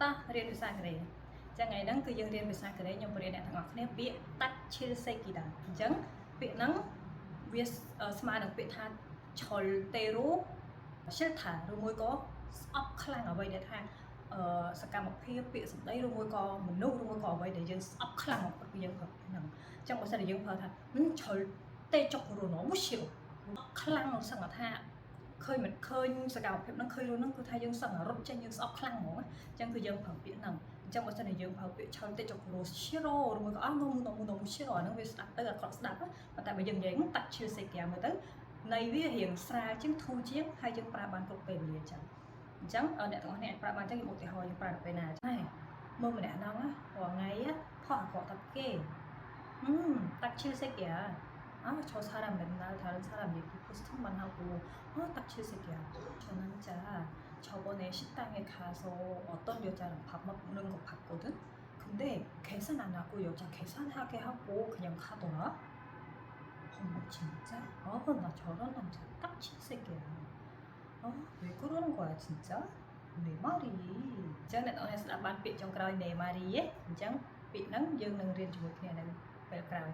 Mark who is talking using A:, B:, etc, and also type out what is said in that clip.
A: ta riêngភាសាកូរ៉េចឹងថ្ងៃហ្នឹងគឺយើងរៀនភាសាកូរ៉េខ្ញុំបរៀនអ្នកទាំងអស់គ្នាពាក្យ tachilsekida អញ្ចឹងពាក្យហ្នឹងវាស្មើនឹងពាក្យថាឆុលតេរ៉ូសិលថាឬមួយក៏ស្អប់ខ្លាំងអ្វីដែលថាសកម្មភាពពាក្យសម្ដីឬមួយក៏មនុស្សឬមួយក៏អ្វីដែលយើងស្អប់ខ្លាំងបំផុតគឺយើងប្រើពាក្យហ្នឹងអញ្ចឹងបើសិនជាយើងប្រើថាឆុលតេចុករ៉ូណូមួយឈៀវខ្លាំងសឹងថាឃើញមិនឃើញសកម្មភាពហ្នឹងឃើញរឿងហ្នឹងគឺថាយើងសឹងរត់ចេញយើងស្អប់ខ្លាំងហ្មងអញ្ចឹងគឺយើងប្រើពាក្យហ្នឹងអញ្ចឹងបើសិនជាយើងប្រើពាក្យឆុលតេចុករ៉ូឈៀរ៉ូឬមួយក៏នំឈៀរ៉ូហ្នឹងវាស្ដាប់ទៅអាក្រក់ស្ដាប់ប៉ុន្តែបើយើងនិយាយតាក់ឈៀលសេកែមើលទៅនៃវារៀងស្រាលជាងធូរជាងហើយយើងប្រើបានគ្រប់ពេលវេលាអញ្ចឹងអ្នកទាំងអស់គ្នាអាចប្រើបានអញ្ចឹងខ្ញុំឧទាហរណ៍យើងប្រើទៅពេលណាចាមើលម្នាក់ហ្នឹងរាល់ថ្ងៃផុសអាក្រក់តាប់គេតាក់ឈៀលសេកែ저 사람 맨날 다른 사람 얘기 포스팅만 하고 딱 질색이야. 저는 자 저번에 식당에 가서 어떤 여자랑 밥 먹는 거 봤거든. 근데 계산 안 하고 여자 계산하게 하고 그냥 가더라. 어머 진짜? 나 저런 남자 딱 질색이야. 왜 그러는 거야 진짜? 내 말이. chẳngអ្នកនរស្ដាប់បានពាក្យចុងក្រោយ 내 말이 អញ្ចឹងពាក្យហ្នឹងយើងនឹងរៀនជាមួយគ្នានៅពេលក្រោយ